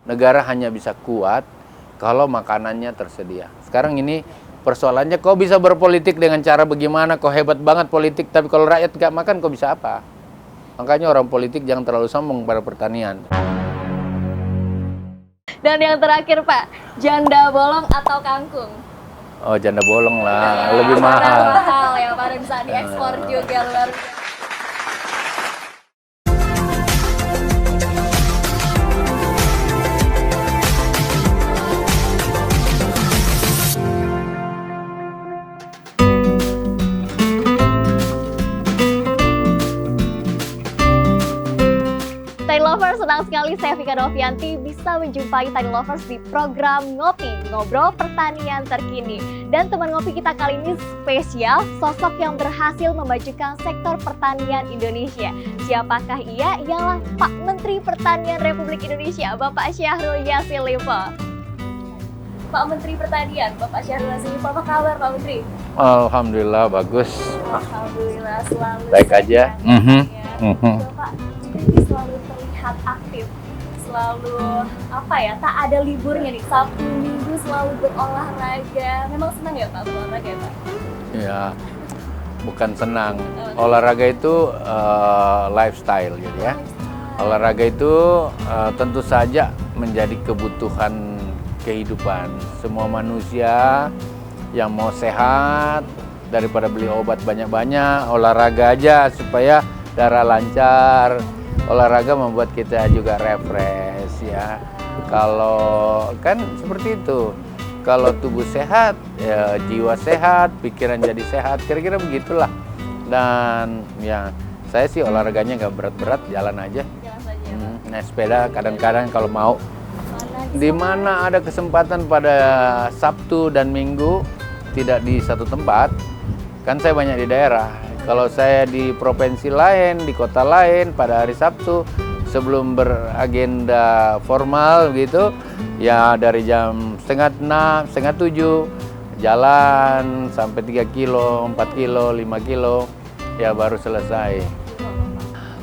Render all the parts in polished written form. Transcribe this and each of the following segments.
Negara hanya bisa kuat kalau makanannya tersedia. Sekarang ini persoalannya, kau bisa berpolitik dengan cara bagaimana, kau hebat banget politik, tapi kalau rakyat gak makan, kau bisa apa? Makanya orang politik jangan terlalu sombong pada pertanian. Dan yang terakhir Pak, janda bolong atau kangkung? Oh, janda bolong lah, lebih Janda mahal. mahal ya Pak, dan bisa diekspor juga luar biasa. Tani Lovers, senang sekali saya Vika Novianti bisa menjumpai Tani Lovers di program Ngopi, Ngobrol Pertanian Terkini. Dan teman ngopi kita kali ini spesial, sosok yang berhasil memajukan sektor pertanian Indonesia. Siapakah ia? Ialah Pak Menteri Pertanian Republik Indonesia, Bapak Syahrul Yassin Limpo. Pak Menteri Pertanian, Bapak Syahrul Yassin Limpo, apa kabar Pak Menteri? Alhamdulillah, bagus. Alhamdulillah, selalu Baik aja. Bapak ini selalu terlihat aktif, selalu tak ada liburnya nih, Sabtu Minggu selalu berolahraga. Memang senang ya Pak berolahraga ya Pak? Ya, bukan senang. Olahraga itu lifestyle gitu ya. Olahraga itu tentu saja menjadi kebutuhan kehidupan. Semua manusia yang mau sehat, daripada beli obat banyak-banyak, olahraga aja supaya darah lancar. Olahraga membuat kita juga refresh ya. Kalau kan seperti itu. Kalau tubuh sehat, ya jiwa sehat, pikiran jadi sehat, kira-kira begitulah. Dan ya saya sih olahraganya nggak berat-berat, jalan aja. Jalan saja. Naik sepeda kadang-kadang kalau mau. Di mana ada kesempatan pada Sabtu dan Minggu, tidak di satu tempat. Kan saya banyak di daerah. Kalau saya di provinsi lain, di kota lain, pada hari Sabtu, sebelum beragenda formal gitu, ya dari jam 6:30, 6:30, jalan sampai 3 kilo, 4 kilo, 5 kilo, ya baru selesai.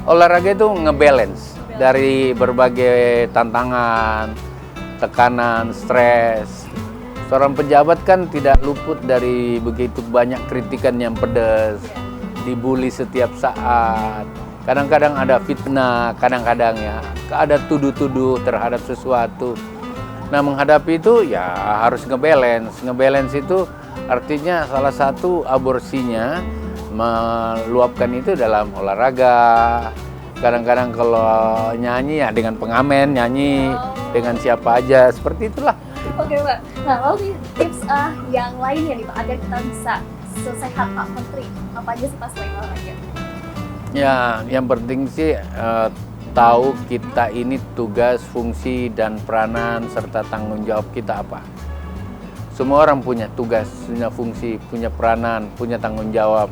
Olahraga itu ngebalance dari berbagai tantangan, tekanan, stres. Seorang pejabat kan tidak luput dari begitu banyak kritikan yang pedas, dibully setiap saat. Kadang-kadang ada fitnah, kadang-kadang ya ada tuduh-tuduh terhadap sesuatu. Nah, menghadapi itu ya harus ngebalance. Ngebalance itu artinya salah satu aborsinya meluapkan itu dalam olahraga. Kadang-kadang kalau nyanyi ya dengan pengamen, nyanyi dengan siapa aja, seperti itulah. Oke Pak, nah lalu tips yang lainnya nih Pak, agar kita bisa sesehat Pak Menteri, apa aja sih Pak selain olahraga? Ya, yang penting sih tahu kita ini tugas, fungsi, dan peranan serta tanggung jawab kita apa. Semua orang punya tugas, punya fungsi, punya peranan, punya tanggung jawab.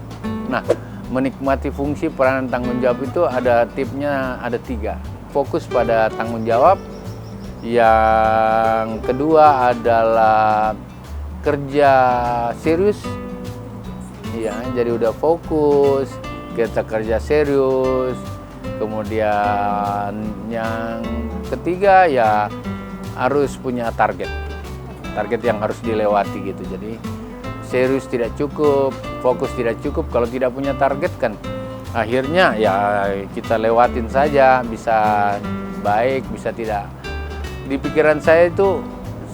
Nah, menikmati fungsi, peranan, tanggung jawab itu ada tipnya, ada 3. Fokus pada tanggung jawab. Yang kedua adalah kerja serius. Ya, jadi udah fokus, kita kerja serius. Kemudian yang ketiga ya harus punya target yang harus dilewati gitu. Jadi serius tidak cukup, fokus tidak cukup kalau tidak punya target kan akhirnya ya kita lewatin saja, bisa baik bisa tidak. Di pikiran saya itu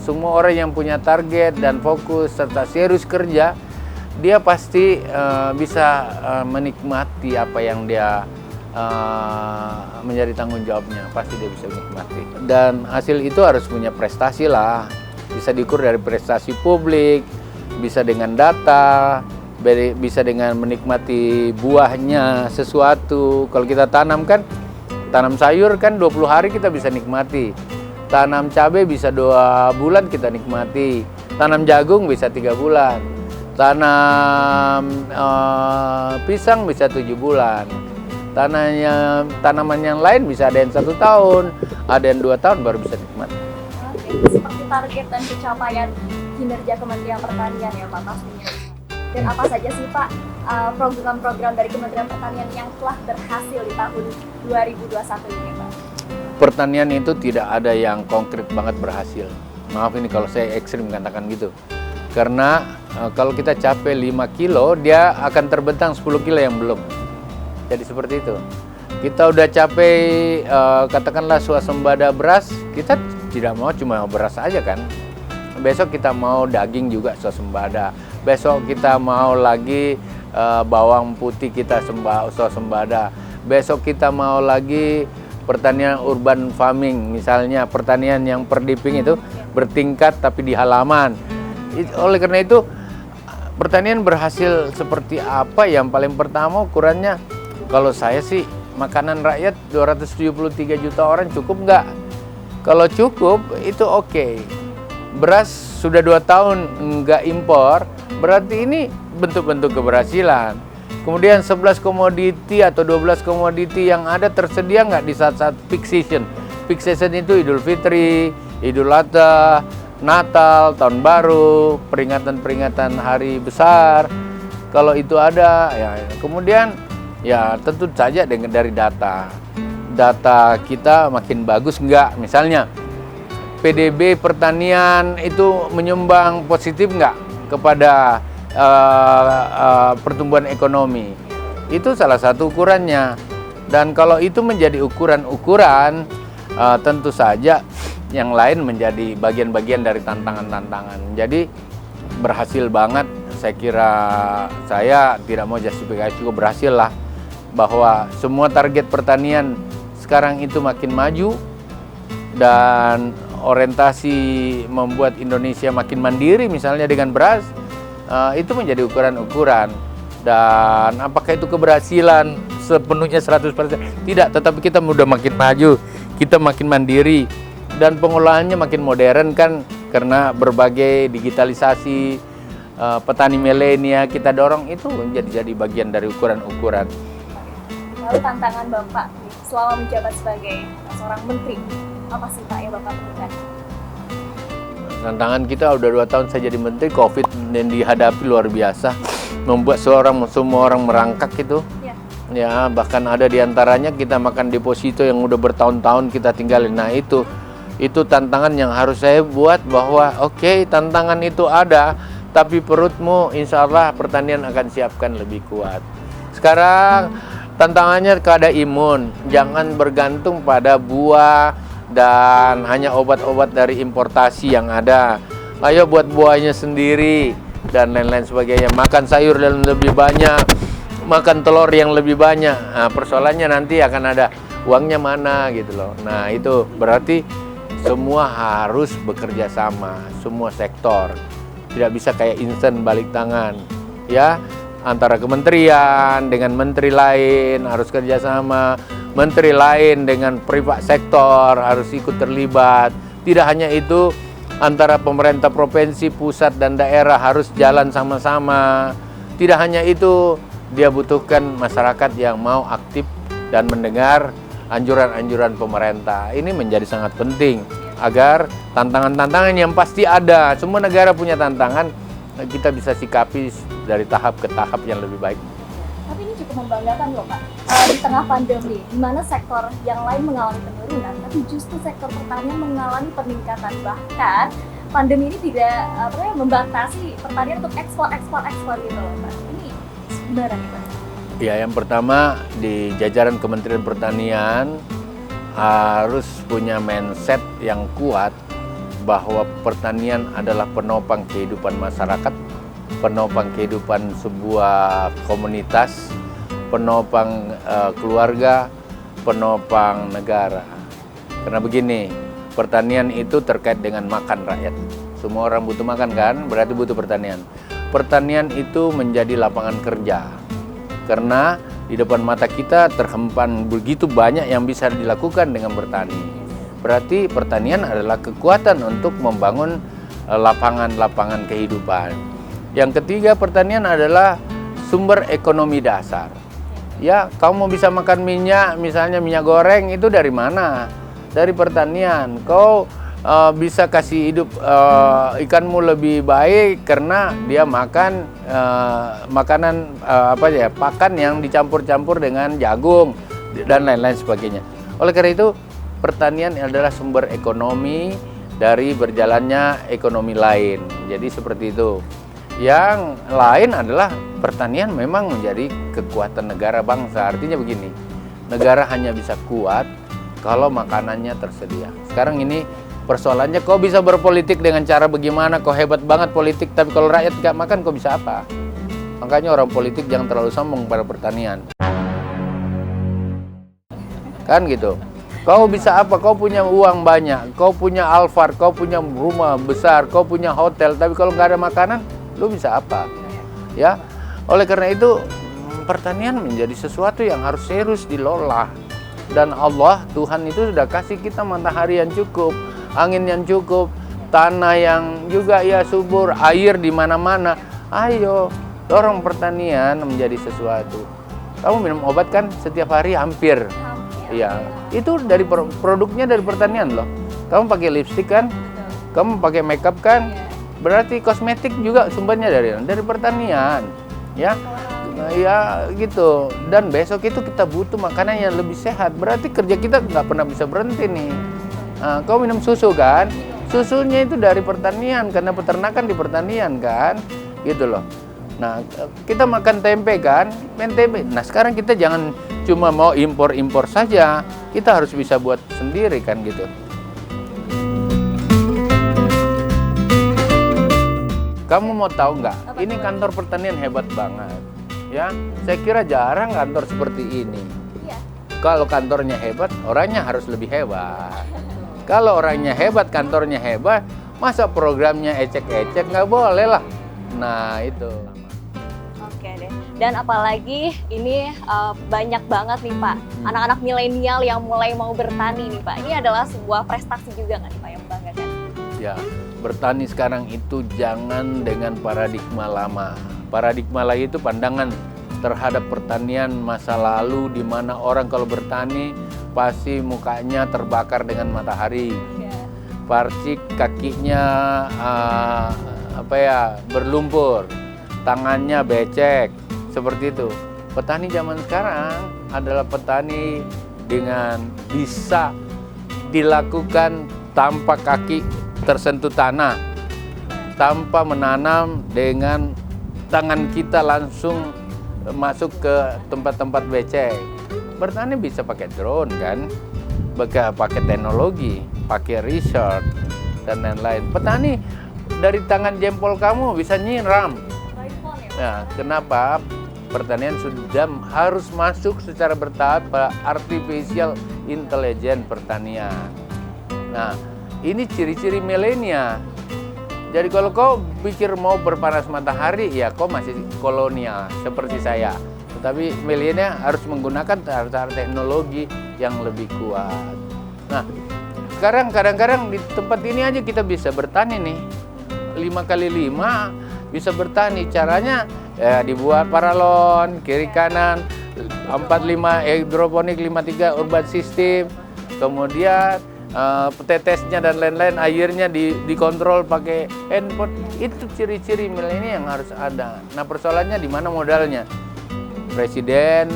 semua orang yang punya target dan fokus serta serius kerja, dia pasti bisa menikmati apa yang dia menjadi tanggung jawabnya, pasti dia bisa menikmati. Dan hasil itu harus punya prestasi lah, bisa diukur dari prestasi publik, bisa dengan data, bisa dengan menikmati buahnya sesuatu. Kalau kita tanam sayur kan 20 hari kita bisa nikmati. Tanam cabai bisa 2 bulan kita nikmati. Tanam jagung bisa 3 bulan. Tanam pisang bisa 7 bulan. Tanaman yang lain bisa ada yang 1 tahun, ada yang 2 tahun baru bisa nikmati. Seperti target dan pencapaian kinerja Kementerian Pertanian ya Pak pastinya. Dan apa saja sih Pak program-program dari Kementerian Pertanian yang telah berhasil di tahun 2021 ini Pak? pertanian itu tidak ada yang konkret banget berhasil. Maaf ini kalau saya ekstrim katakan gitu. Karena kalau kita capai 5 kilo, dia akan terbentang 10 kilo yang belum. Jadi seperti itu. Kita udah capai katakanlah swasembada beras, kita tidak mau cuma beras aja kan. Besok kita mau daging juga swasembada. Besok kita mau lagi bawang putih kita swasembada. Besok kita mau lagi pertanian urban farming, misalnya pertanian yang per diping itu bertingkat tapi di halaman. Oleh karena itu pertanian berhasil seperti apa? Yang paling pertama ukurannya, kalau saya sih makanan rakyat 273 juta orang cukup nggak? Kalau cukup itu oke. Beras sudah 2 tahun nggak impor, berarti ini bentuk-bentuk keberhasilan. Kemudian 11 komoditi atau 12 komoditi yang ada tersedia nggak di saat-saat peak season? Peak season itu Idul Fitri, Idul Adha, Natal, Tahun Baru, peringatan-peringatan hari besar. Kalau itu ada, ya kemudian ya tentu saja dari data. Data kita makin bagus nggak? Misalnya PDB pertanian itu menyumbang positif nggak kepada pertumbuhan ekonomi? Itu salah satu ukurannya. Dan kalau itu menjadi ukuran-ukuran, tentu saja yang lain menjadi bagian-bagian dari tantangan-tantangan. Jadi berhasil banget. Saya kira saya tidak mau justifikasi, cukup berhasil lah bahwa semua target pertanian sekarang itu makin maju dan orientasi membuat Indonesia makin mandiri misalnya dengan beras. Itu menjadi ukuran-ukuran. Dan apakah itu keberhasilan sepenuhnya 100%? Tidak, tetapi kita udah makin maju, kita makin mandiri, dan pengolahannya makin modern kan, karena berbagai digitalisasi, petani milenial kita dorong, itu jadi bagian dari ukuran-ukuran. Lalu tantangan Bapak selama menjabat sebagai seorang menteri, apa sih Pak yang Bapak temukan? Tantangan kita udah 2 tahun saya jadi menteri, COVID yang dihadapi luar biasa, membuat semua orang merangkak itu. Ya, bahkan ada diantaranya kita makan deposito yang udah bertahun-tahun kita tinggalin. Nah itu tantangan yang harus saya buat, bahwa oke, tantangan itu ada, tapi perutmu insya Allah pertanian akan siapkan lebih kuat. Sekarang tantangannya kepada imun, jangan bergantung pada buah dan hanya obat-obat dari importasi yang ada. Ayo buat buahnya sendiri dan lain-lain sebagainya. Makan sayur yang lebih banyak, makan telur yang lebih banyak. Nah, persoalannya nanti akan ada uangnya mana gitu loh. Nah itu berarti semua harus bekerja sama, semua sektor. Tidak bisa kayak instan balik tangan. Ya, antara kementerian dengan menteri lain harus kerjasama. Menteri lain dengan privat sektor harus ikut terlibat. Tidak hanya itu, antara pemerintah provinsi, pusat, dan daerah harus jalan sama-sama. Tidak hanya itu, dia butuhkan masyarakat yang mau aktif dan mendengar anjuran-anjuran pemerintah. Ini menjadi sangat penting agar tantangan-tantangan yang pasti ada, semua negara punya tantangan, kita bisa sikapi dari tahap ke tahap yang lebih baik. Tapi ini cukup membanggakan loh Pak, di tengah pandemi, di mana sektor yang lain mengalami penurunan, tapi justru sektor pertanian mengalami peningkatan. Bahkan pandemi ini tidak membatasi pertanian untuk ekspor gitu loh Pak. Ini gimana nih Pak? Ya, yang pertama di jajaran Kementerian Pertanian harus punya mindset yang kuat bahwa pertanian adalah penopang kehidupan masyarakat, penopang kehidupan sebuah komunitas, penopang keluarga, penopang negara. Karena begini, pertanian itu terkait dengan makan rakyat. Semua orang butuh makan kan, berarti butuh pertanian. Pertanian itu menjadi lapangan kerja. Karena di depan mata kita terhempan begitu banyak yang bisa dilakukan dengan bertani. Berarti pertanian adalah kekuatan untuk membangun lapangan-lapangan kehidupan. Yang ketiga, pertanian adalah sumber ekonomi dasar. Ya, kamu bisa makan minyak, misalnya minyak goreng, itu dari mana? Dari pertanian. Kau bisa kasih hidup ikanmu lebih baik karena dia makan makanan pakan yang dicampur-campur dengan jagung dan lain-lain sebagainya. Oleh karena itu pertanian adalah sumber ekonomi dari berjalannya ekonomi lain. Jadi seperti itu. Yang lain adalah pertanian memang menjadi kekuatan negara bangsa. Artinya begini, negara hanya bisa kuat kalau makanannya tersedia. Sekarang ini persoalannya, kau bisa berpolitik dengan cara bagaimana, kau hebat banget politik, tapi kalau rakyat gak makan, kau bisa apa? Makanya orang politik jangan terlalu sombong pada pertanian. Kan gitu. Kau bisa apa? Kau punya uang banyak, kau punya Alphard, kau punya rumah besar, kau punya hotel, tapi kalau nggak ada makanan, lu bisa apa? Ya, oleh karena itu pertanian menjadi sesuatu yang harus serius dilola. Dan Allah, Tuhan itu sudah kasih kita matahari yang cukup, angin yang cukup, tanah yang juga ya subur, air di mana-mana. Ayo, dorong pertanian menjadi sesuatu. Kamu minum obat kan setiap hari hampir. Iya, itu dari produknya dari pertanian loh. Kamu pakai lipstik kan? Kamu pakai makeup kan? Berarti kosmetik juga sumbernya dari pertanian. Ya. Nah, ya gitu. Dan besok itu kita butuh makanan yang lebih sehat. Berarti kerja kita nggak pernah bisa berhenti nih. Nah, kau minum susu kan? Susunya itu dari pertanian karena peternakan di pertanian kan? Gitu loh. Nah, kita makan tempe kan? Main tempe. Nah, sekarang kita jangan cuma mau impor-impor saja. Kita harus bisa buat sendiri kan gitu. Kamu mau tahu nggak? Ini kantor pertanian hebat banget. Ya, saya kira jarang kantor seperti ini. Iya. Kalau kantornya hebat, orangnya harus lebih hebat. Kalau orangnya hebat, kantornya hebat, masa programnya ecek-ecek? Nggak boleh lah. Nah, itu. Oke deh. Dan apalagi ini banyak banget nih Pak, anak-anak milenial yang mulai mau bertani nih Pak. Ini adalah sebuah prestasi juga nggak nih Pak yang membanggakan? Ya, bertani sekarang itu jangan dengan paradigma lama. Paradigma lama itu pandangan terhadap pertanian masa lalu di mana orang kalau bertani pasti mukanya terbakar dengan matahari. Parcik kakinya berlumpur, tangannya becek, seperti itu. Petani zaman sekarang adalah petani dengan bisa dilakukan tanpa kaki tersentuh tanah, tanpa menanam dengan tangan kita langsung masuk ke tempat-tempat becek. Bertani bisa pakai drone kan, pakai teknologi, pakai research dan lain-lain. Petani dari tangan jempol kamu bisa nyiram. Nah, kenapa? Pertanian sudah harus masuk secara bertahap pada artificial intelligence pertanian. Nah, ini ciri-ciri milenial. Jadi kalau kau pikir mau berpanas matahari, ya kau masih kolonial seperti saya. Tetapi milenial harus menggunakan cara teknologi yang lebih kuat. Nah, sekarang kadang-kadang di tempat ini aja kita bisa bertani nih. 5x5 bisa bertani. Caranya ya dibuat paralon, kiri kanan, 4-5 hidroponik, 5-3 urban system. Kemudian tetesnya dan lain-lain, airnya dikontrol pakai handphone. Itu ciri-ciri milenial yang harus ada. Nah, persoalannya di mana modalnya? Presiden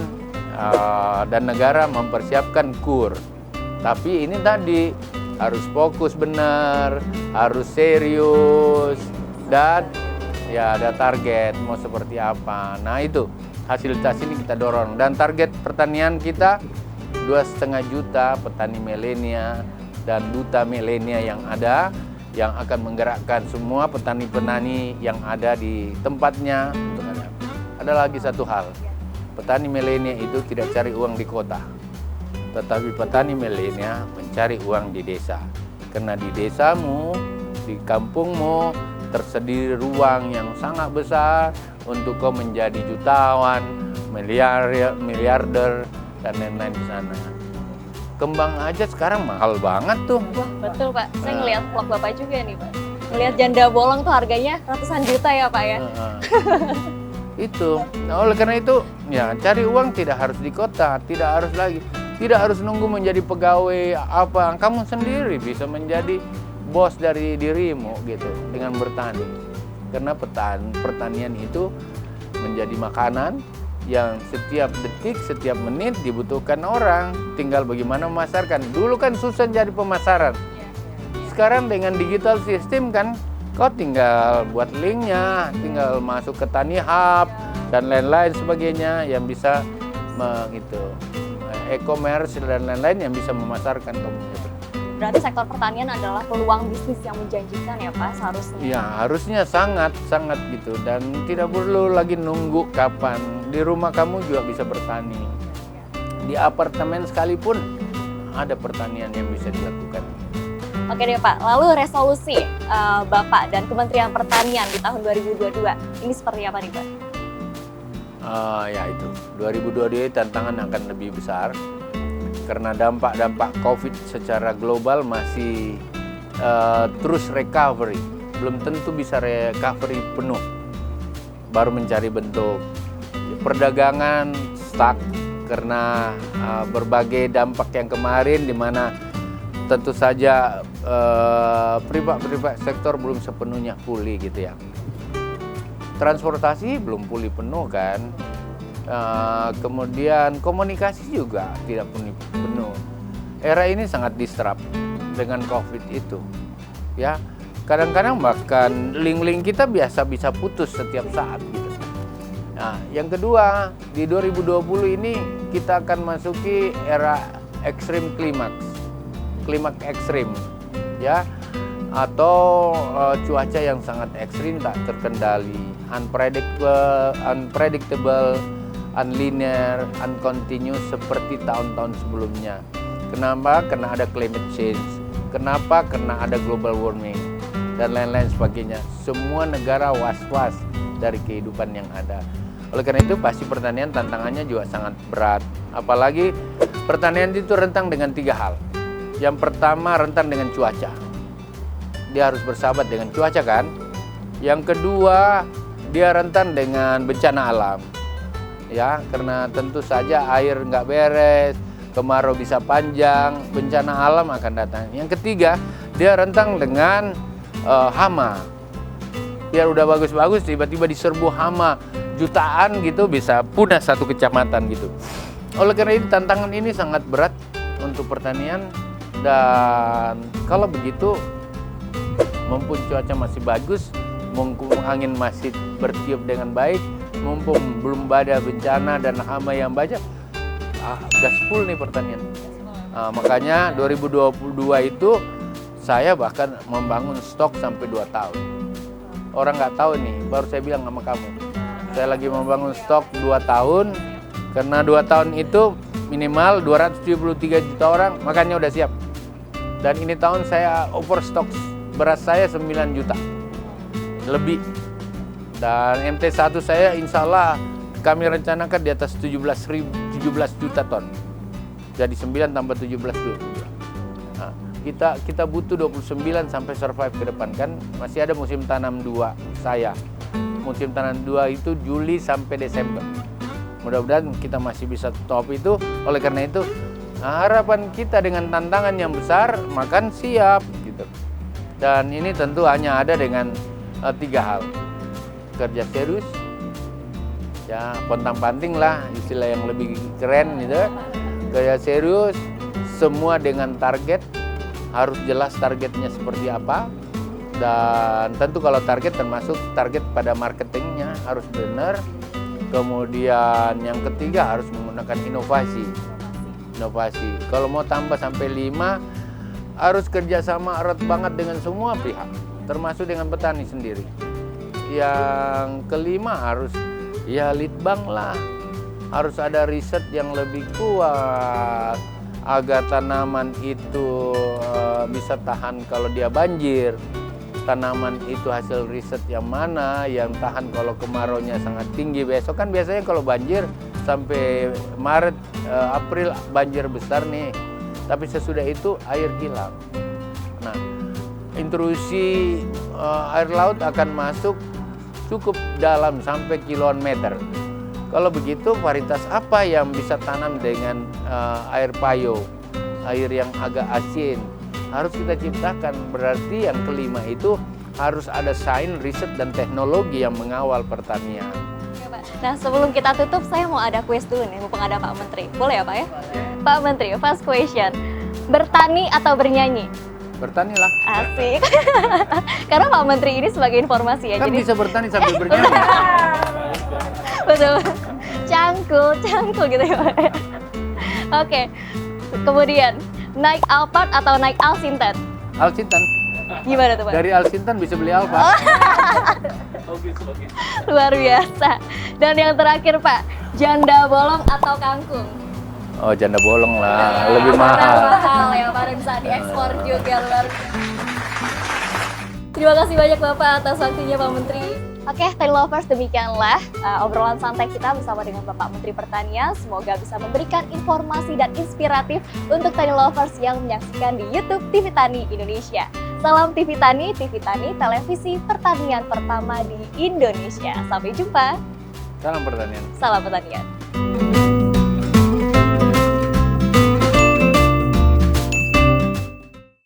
dan negara mempersiapkan KUR. Tapi ini tadi harus fokus benar, harus serius, dan ya ada target mau seperti apa. Nah, itu fasilitas ini kita dorong. Dan target pertanian kita 2,5 juta petani milenial dan duta milenial yang ada, yang akan menggerakkan semua petani-petani yang ada di tempatnya. Ada lagi satu hal, petani milenial itu tidak cari uang di kota, tetapi petani milenial mencari uang di desa. Karena di desamu, di kampungmu, tersedia ruang yang sangat besar untuk kau menjadi jutawan, miliarder, dan lain-lain di sana. Kembang aja sekarang mahal banget tuh. Wah, betul Pak. Saya ngelihat vlog Bapak juga nih Pak. Ngelihat janda bolong tuh harganya ratusan juta ya Pak ya. Itu. Nah, oleh karena itu, ya cari uang tidak harus di kota, tidak harus nunggu menjadi pegawai apa. Kamu sendiri bisa menjadi bos dari dirimu gitu dengan bertani. Karena pertanian itu menjadi makanan, yang setiap detik, setiap menit dibutuhkan orang. Tinggal bagaimana memasarkan. Dulu kan susah jadi pemasaran. Sekarang dengan digital system kan, kau tinggal buat linknya, tinggal masuk ke Tani Hub dan lain-lain sebagainya yang bisa e-commerce dan lain-lain yang bisa memasarkan kamu gitu. Berarti sektor pertanian adalah peluang bisnis yang menjanjikan ya Pak seharusnya? Ya harusnya sangat gitu, dan tidak perlu lagi nunggu kapan. Di rumah kamu juga bisa bertani. Di apartemen sekalipun ada pertanian yang bisa dilakukan. Oke deh Pak, lalu resolusi Bapak dan Kementerian Pertanian di tahun 2022 ini seperti apa nih Pak? Ya itu, 2022 tantangan akan lebih besar karena dampak-dampak COVID secara global masih terus recovery. Belum tentu bisa recovery penuh, baru mencari bentuk. Perdagangan stuck karena berbagai dampak yang kemarin, di mana tentu saja privat sektor belum sepenuhnya pulih gitu ya. Transportasi belum pulih penuh kan. Kemudian komunikasi juga tidak penuh. Era ini sangat disrupt dengan COVID itu. Ya, kadang-kadang bahkan link-link kita biasa bisa putus setiap saat gitu. Nah, yang kedua, di 2020 ini kita akan masuki era ekstrim klimaks ekstrim, ya, atau cuaca yang sangat ekstrim tak terkendali, unpredictable, unlinear, uncontinuous seperti tahun-tahun sebelumnya. Kenapa? Karena ada climate change. Kenapa? Karena ada global warming dan lain-lain sebagainya. Semua negara was-was dari kehidupan yang ada. Oleh karena itu pasti pertanian tantangannya juga sangat berat. Apalagi pertanian itu rentan dengan 3 hal. Yang pertama rentan dengan cuaca. Dia harus bersahabat dengan cuaca kan. Yang kedua dia rentan dengan bencana alam. Ya, karena tentu saja air nggak beres, kemarau bisa panjang, bencana alam akan datang. Yang ketiga, dia rentan dengan hama. Biar udah bagus-bagus, tiba-tiba diserbu hama jutaan gitu, bisa punah satu kecamatan gitu. Oleh karena itu tantangan ini sangat berat untuk pertanian, dan kalau begitu, mumpung cuaca masih bagus, mumpung angin masih bertiup dengan baik, mumpung belum ada bencana dan hama yang banyak, gaspol nih pertanian. Makanya 2022 itu saya bahkan membangun stok sampai 2 tahun. Orang nggak tahu nih, baru saya bilang sama kamu. Saya lagi membangun stok 2 tahun, karena 2 tahun itu minimal 273 juta orang, makanya udah siap. Dan ini tahun saya overstock beras saya 9 juta lebih. Dan MT1 saya insya Allah kami rencanakan di atas 17 juta ton. Jadi 9 tambah 17, 22. Nah, kita butuh 29 sampai survive ke depan kan. Masih ada musim tanam 2 saya. Musim tanam 2 itu Juli sampai Desember. Mudah-mudahan kita masih bisa top itu. Oleh karena itu harapan kita dengan tantangan yang besar, makan siap gitu. Dan ini tentu hanya ada dengan 3 hal. Kerja serius, ya pontang-panting lah istilah yang lebih keren gitu. Kerja serius, semua dengan target, harus jelas targetnya seperti apa. Dan tentu kalau target termasuk target pada marketingnya harus benar. Kemudian yang ketiga harus menggunakan inovasi. Kalau mau tambah sampai 5, harus kerjasama erat banget dengan semua pihak, termasuk dengan petani sendiri. Yang kelima harus ya lead bank lah, harus ada riset yang lebih kuat agar tanaman itu bisa tahan kalau dia banjir. Tanaman itu hasil riset yang mana yang tahan kalau kemaraunya sangat tinggi. Besok kan biasanya kalau banjir sampai Maret, April banjir besar nih, tapi sesudah itu air hilang. Nah, intrusi air laut akan masuk cukup dalam sampai kiloan meter. Kalau begitu varietas apa yang bisa tanam dengan air payo, air yang agak asin, harus kita ciptakan. Berarti yang kelima itu harus ada sains, riset dan teknologi yang mengawal pertanian. Nah, sebelum kita tutup, saya mau ada kuis dulu nih, mumpung ada Pak Menteri. Boleh ya, Pak ya? Pak Menteri, first question. Bertani atau bernyanyi? Bertani lah. Asik. Karena Pak Menteri ini sebagai informasi ya. Kan jadi bisa bertani sambil bernyanyi. betul. Cangkul gitu ya, Pak. Oke. Kemudian, naik Alphard atau naik Alsintan? Alsintan. Gimana tuh, Pak? Dari Alsintan bisa beli Alfa. Luar biasa. Dan yang terakhir, Pak, janda bolong atau kangkung? Oh, janda bolong lah, lebih mahal. Mahal ya, Pak, dan bisa diekspor juga luar. Terima kasih banyak Bapak atas waktunya, Pak Menteri. Oke, Tani Lovers, demikianlah obrolan santai kita bersama dengan Bapak Menteri Pertanian. Semoga bisa memberikan informasi dan inspiratif untuk Tani Lovers yang menyaksikan di YouTube TV Tani Indonesia. Salam TV Tani, televisi pertanian pertama di Indonesia. Sampai jumpa. Salam pertanian. Salam pertanian.